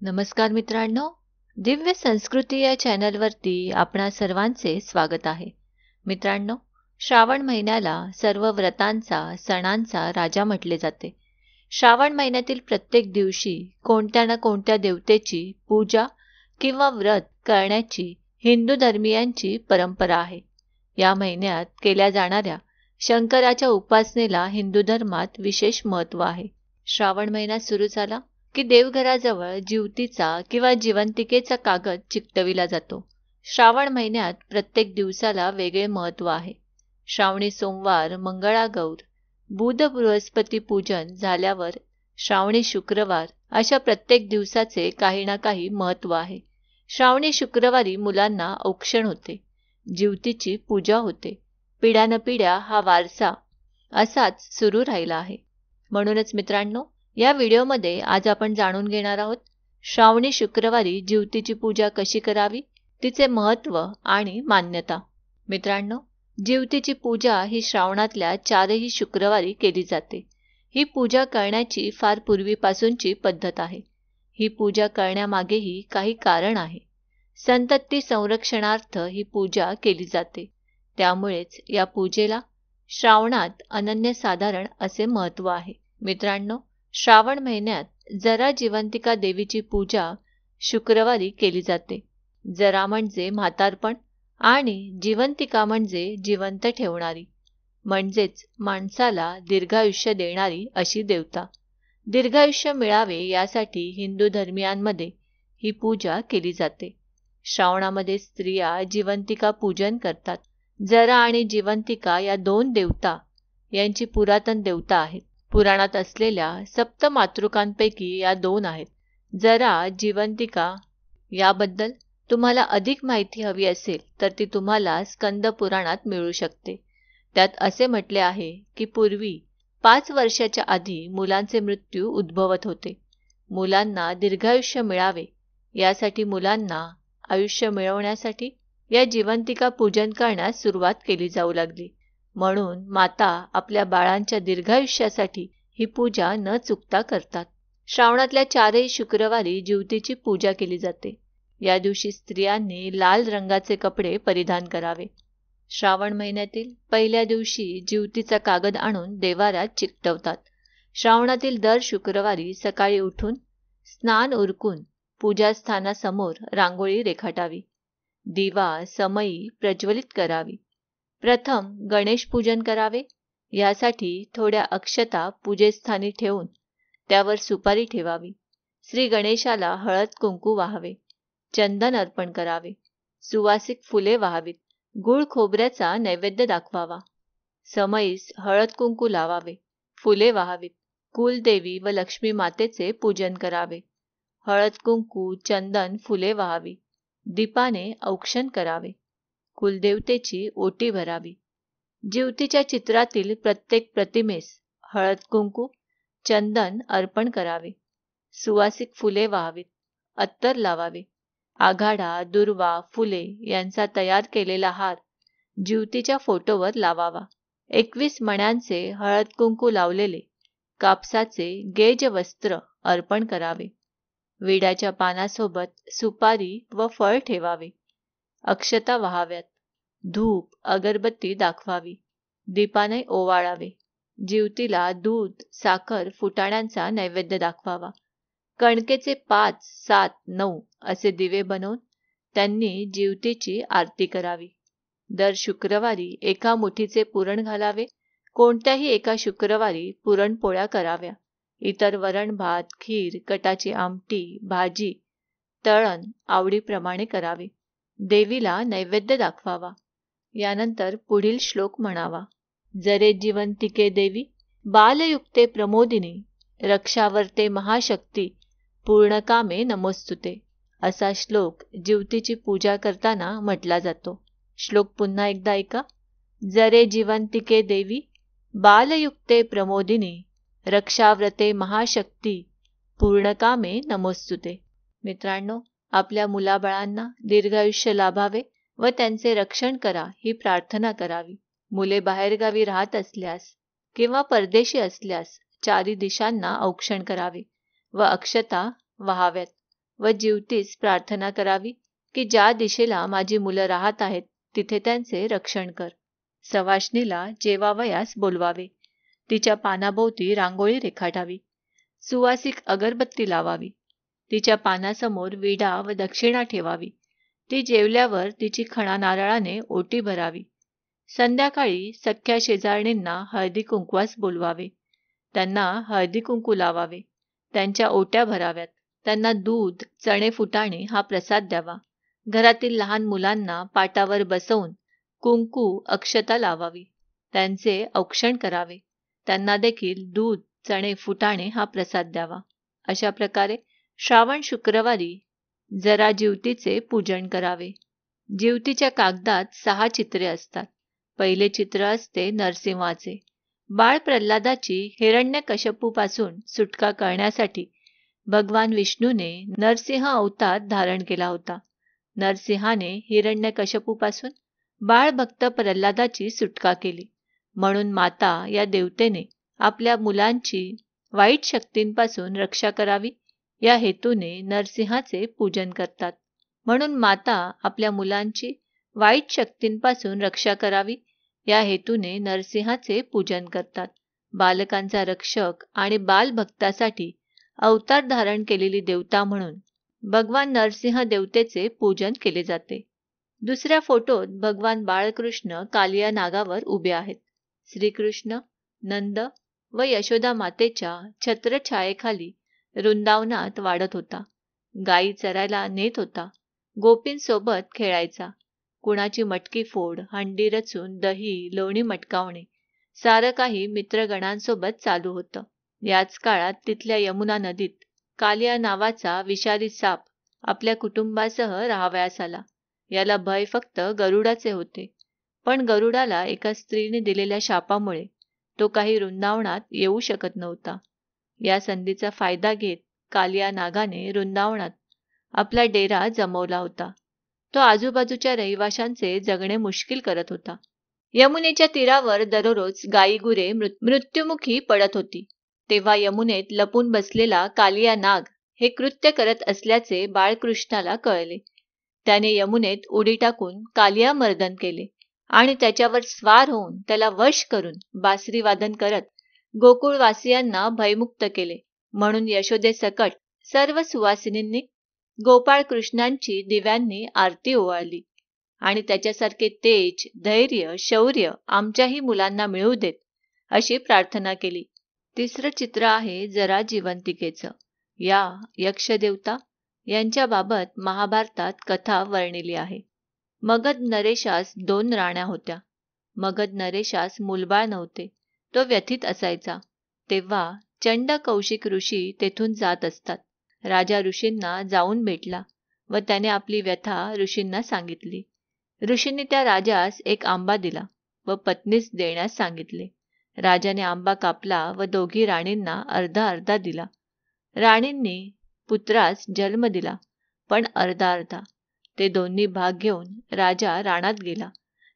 नमस्कार मित्रांनो, दिव्य संस्कृती या चॅनलवरती आपणा सर्वांचे स्वागत आहे. मित्रांनो, श्रावण महिन्याला सर्व व्रतांचा, सणांचा राजा म्हटले जाते. श्रावण महिन्यातील प्रत्येक दिवशी कोणत्या ना कोणत्या देवतेची पूजा किंवा व्रत करण्याची हिंदू धर्मीयांची परंपरा आहे. या महिन्यात केल्या जाणाऱ्या शंकराच्या उपासनेला हिंदू धर्मात विशेष महत्त्व आहे. श्रावण महिना सुरू झाला की देवघराजवळ जिवतीचा किंवा जिवंतिकेचा कागद चिकटविला जातो. श्रावण महिन्यात प्रत्येक दिवसाला वेगळे महत्त्व आहे. श्रावणी सोमवार, मंगळागौर, बुध बृहस्पती पूजन झाल्यावर श्रावणी शुक्रवार अशा प्रत्येक दिवसाचे काही ना काही महत्त्व आहे. श्रावणी शुक्रवारी मुलांना औक्षण होते, जिवतीची पूजा होते. पिढ्यानपिढ्या हा वारसा असाच सुरू राहिला आहे. म्हणूनच मित्रांनो, या व्हिडिओमध्ये आज आपण जाणून घेणार आहोत श्रावणी शुक्रवारी जिवतीची पूजा कशी करावी, तिचे महत्त्व आणि मान्यता. मित्रांनो, जिवतीची पूजा ही श्रावणातल्या 4ही शुक्रवारी केली जाते. ही पूजा करण्याची फार पूर्वीपासूनची पद्धत आहे. ही पूजा करण्यामागेही काही कारण आहे. संतती संरक्षणार्थ ही पूजा केली जाते. त्यामुळेच या पूजेला श्रावणात अनन्यसाधारण असे महत्त्व आहे. मित्रांनो, श्रावण महिन्यात जरा जिवंतिका देवीची पूजा शुक्रवारी केली जाते. जरा म्हणजे म्हातारपण आणि जिवंतिका म्हणजे जिवंत ठेवणारी, म्हणजेच माणसाला दीर्घायुष्य देणारी अशी देवता. दीर्घायुष्य मिळावे यासाठी हिंदू धर्मियांमध्ये ही पूजा केली जाते. श्रावणामध्ये स्त्रिया जिवंतिका पूजन करतात. जरा आणि जिवंतिका या 2 देवता यांची पुरातन देवता आहेत. पुराणात असलेल्या सप्त मातृकांपैकी या 2 आहेत. जरा, जिवंतिका याबद्दल तुम्हाला अधिक माहिती हवी असेल तर ती तुम्हाला स्कंद पुराणात मिळू शकते. त्यात असे म्हटले आहे की पूर्वी 5 वर्षाच्या आधी मुलांचे मृत्यू उद्भवत होते. मुलांना दीर्घायुष्य मिळावे यासाठी मुलांना आयुष्य मिळवण्यासाठी या जिवंतिका पूजन करण्यास सुरुवात केली जाऊ लागली. म्हणून माता आपल्या बाळांच्या दीर्घायुष्यासाठी ही पूजा न चुकता करतात. श्रावणातल्या 4ही शुक्रवारी जिवतीची पूजा केली जाते. या दिवशी स्त्रियांनी लाल रंगाचे कपडे परिधान करावे. श्रावण महिन्यातील पहिल्या दिवशी जिवतीचा कागद आणून देवाऱ्यात चिकटवतात. श्रावणातील दर शुक्रवारी सकाळी उठून स्नान उरकून पूजास्थानासमोर रांगोळी रेखाटावी. दिवा, समई प्रज्वलित करावी. प्रथम गणेश पूजन करावे. यासाठी थोड्या अक्षता पूजेस्थानी ठेवून त्यावर सुपारी ठेवावी. श्री गणेशाला हळद कुंकू वाहावे. चंदन अर्पण करावे. सुवासिक फुले वाहावीत. गूळ खोबऱ्याचा नैवेद्य दाखवावा. समईस हळद कुंकू लावावे. फुले वाहावीत. कुलदेवी व लक्ष्मी मातेचे पूजन करावे. हळद कुंकू, चंदन, फुले वाहावी. दीपाने औक्षण करावे. कुलदेवतेची ओटी भरावी. जिवतीच्या चित्रातील प्रत्येक प्रतिमेस हळद कुंकू, चंदन अर्पण करावे. सुवासिक फुले वाहावीत. अत्तर लावावे. आघाडा, दुर्वा, फुले यांचा तयार केलेला हार जिवतीच्या फोटोवर लावावा. 21 मण्यांचे हळद कुंकू लावलेले कापसाचे गेज वस्त्र अर्पण करावे. विड्याच्या पानासोबत सुपारी व फळ ठेवावे. अक्षता वाहाव्यात. धूप, अगरबत्ती दाखवावी. दीपाने ओवाळावे. जिवतीला दूध, साखर, फुटाण्यांचा नैवेद्य दाखवावा. कणकेचे 5, 7, 9 असे दिवे बनवून त्यांनी जिवतीची आरती करावी. दर शुक्रवारी एका मुठीचे पुरण घालावे. कोणत्याही एका शुक्रवारी पुरणपोळ्या कराव्या. इतर वरण भात, खीर, कटाची आमटी, भाजी, तळण आवडीप्रमाणे करावे. देवीला नैवेद्य दाखवावा. यानंतर पुढील श्लोक म्हणावा. जरे जिवंतिके देवी, बालयुक्ते प्रमोदिनी, रक्षावर्ते महाशक्ती, पूर्णकामे नमोस्तुते. असा श्लोक जिवतीची पूजा करताना म्हटला जातो. श्लोक पुन्हा एकदा ऐका. जरे जिवंतिके देवी, बालयुक्ते प्रमोदिनी, रक्षाव्रते महाशक्ती, पूर्णकामे नमोस्तुते. मित्रांनो, आपल्या मुलाबाळांना दीर्घायुष्य लाभावे व त्यांचे रक्षण करा ही प्रार्थना करावी. मुले बाहेरगावी राहत असल्यास किंवा परदेशी असल्यास 4ही दिशांना औक्षण करावे व अक्षता वाहाव्यात व जीवतीस प्रार्थना करावी की ज्या दिशेला माझी मुलं राहत आहेत तिथे त्यांचे रक्षण कर. सवाष्णीला जेवावयास बोलवावे. तिच्या पानाभोवती रांगोळी रेखाटावी. सुवासिक अगरबत्ती लावावी. तिच्या पानासमोर विडा व दक्षिणा ठेवावी. ती जेवल्यावर तिची खणा नारळाने ओटी भरावी. संध्याकाळी सख्या शेजारणींना हळदी कुंकवास बोलवावे. त्यांना हळदी कुंकू लावावे. त्यांच्या ओट्या भराव्यात. त्यांना दूध, चणे फुटाणे हा प्रसाद द्यावा. घरातील लहान मुलांना पाटावर बसवून कुंकू, अक्षता लावावी. त्यांचे औक्षण करावे. त्यांना देखील दूध, चणे फुटाणे हा प्रसाद द्यावा. अशा प्रकारे श्रावण शुक्रवारी जरा जीवतीचे पूजन करावे. जीवतीच्या कागदात 6 चित्रे असतात. पहिले चित्र असते नरसिंहाचे. बाळ प्रल्हादाची हिरण्यकश्यपूपासून सुटका करण्यासाठी भगवान विष्णूने नरसिंह अवतार धारण केला होता. नरसिंहाने हिरण्यकश्यपूपासून बाळ भक्त प्रल्हादाची सुटका केली. म्हणून माता या देवतेने आपल्या मुलांची वाईट शक्तींपासून रक्षा करावी या हेतूने नरसिंहाचे पूजन करतात. म्हणून माता आपल्या मुलांची वाईट शक्तींपासून रक्षा करावी या हेतूने नरसिंहाचे पूजन करतात. बालकांचा रक्षक आणि बालभक्तासाठी अवतार धारण केलेली देवता म्हणून भगवान नरसिंह देवतेचे पूजन केले जाते. दुसऱ्या फोटोत भगवान बाळकृष्ण कालिया नागावर उभे आहेत. श्रीकृष्ण, नंद व यशोदा मातेच्या छत्रछायेखाली वृंदावनात वाढत होता. गायी चरायला नेत होता. गोपींसोबत खेळायचा. कुणाची मटकी फोड, हंडी रचून दही, लोणी मटकावणे सारं काही मित्रगणांसोबत चालू होतं. याच काळात तिथल्या यमुना नदीत कालिया नावाचा विषारी साप आपल्या कुटुंबासह राहावयास आला. याला भय फक्त गरुडाचे होते. पण गरुडाला एका स्त्रीने दिलेल्या शापामुळे तो काही वृंदावनात येऊ शकत नव्हता. या संधीचा फायदा घेत कालिया नागाने वृंदावनात आपला डेरा जमवला होता. तो आजूबाजूच्या रहिवाशांचे जगणे मुश्किल करत होता. यमुनेच्या तीरावर दररोज गायी गुरे मृत्युमुखी पडत होती. तेव्हा यमुनेत लपून बसलेला कालिया नाग हे कृत्य करत असल्याचे बाळकृष्णाला कळले. त्याने यमुनेत उडी टाकून कालिया मर्दन केले आणि त्याच्यावर स्वार होऊन त्याला वश करून बासरी वादन करत गोकुळवासियांना भयमुक्त केले. म्हणून यशोदेसकट सर्व सुवासिनींनी गोपाळ कृष्णांची दिव्यांनी आरती ओवाळली आणि त्याच्यासारखे तेज, धैर्य, शौर्य आमच्याही मुलांना मिळू देत अशी प्रार्थना केली. तिसरं चित्र आहे जरा जिवंतिकेचं. या यक्षदेवता यांच्याबाबत महाभारतात कथा वर्णिली आहे. मगध नरेशास 2 राण्या होत्या. मगध नरेशास मूलबाळ नव्हते. तो व्यथित असायचा. तेव्हा चंड कौशिक ऋषी तेथून जात असतात. राजा ऋषींना जाऊन भेटला व त्याने आपली व्यथा ऋषींना सांगितली. ऋषींनी त्या राजास एक आंबा दिला व पत्नीस देण्यास सांगितले. राजाने आंबा कापला व दोघी राणींना अर्धा अर्धा दिला. राणींनी पुत्रास जन्म दिला, पण अर्धा अर्धा. ते दोन्ही भाग घेऊन राजा रानात गेला.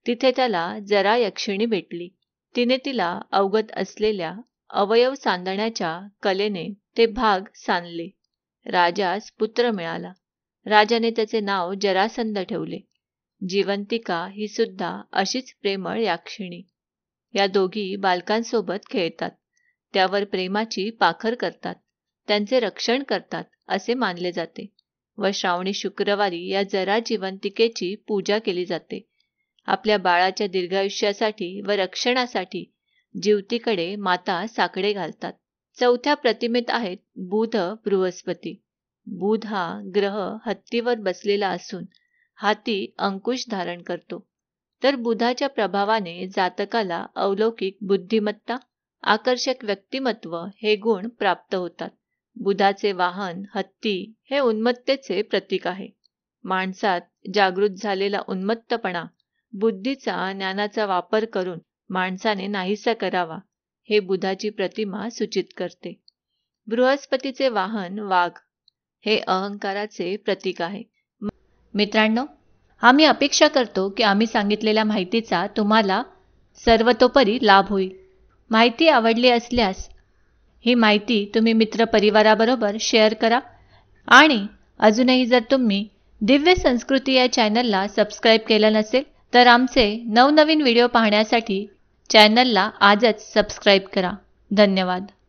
तिथे त्याला जरा यक्षिणी भेटली. तिने तिला अवगत असलेल्या अवयव सांधण्याच्या कलेने ते भाग सांधले. राजास पुत्र मिळाला. राजाने त्याचे नाव जरासंध ठेवले. जिवंतिका ही सुद्धा अशीच प्रेमळ यक्षिणी. या दोघी बालकांसोबत खेळतात. त्यावर प्रेमाची पाखर करतात. त्यांचे रक्षण करतात असे मानले जाते व श्रावणी शुक्रवारी या जरा जिवंतिकेची पूजा केली जाते. आपल्या बाळाच्या दीर्घायुष्यासाठी व रक्षणासाठी जीवतीकडे माता साकडे घालतात. चौथ्या प्रतिमेत आहेत बुध, बृहस्पती. बुध हा ग्रह हत्तीवर बसलेला असून हाती अंकुश धारण करतो. तर बुधाच्या प्रभावाने जातकाला अलौकिक बुद्धिमत्ता, आकर्षक व्यक्तिमत्व हे गुण प्राप्त होतात. बुधाचे वाहन हत्ती हे उन्मत्तेचे प्रतीक आहे. माणसात जागृत झालेला उन्मत्तपणा बुद्धीचा, ज्ञानाचा वापर करून माणसाने नाहीसा करावा हे बुधाची प्रतिमा सूचित करते. बृहस्पतीचे वाहन वाघ हे अहंकाराचे प्रतीक आहे. मित्रांनो, आम्ही अपेक्षा करतो की आम्ही सांगितलेल्या माहितीचा तुम्हाला सर्वतोपरी लाभ होईल. माहिती आवडली असल्यास ही माहिती तुम्ही मित्रपरिवाराबरोबर शेअर करा आणि अजूनही जर तुम्ही दिव्य संस्कृती या चॅनलला सबस्क्राईब केलं नसेल तर आमचे नवनवीन व्हिडिओ पाहण्यासाठी चॅनलला आजच सबस्क्राईब करा. धन्यवाद.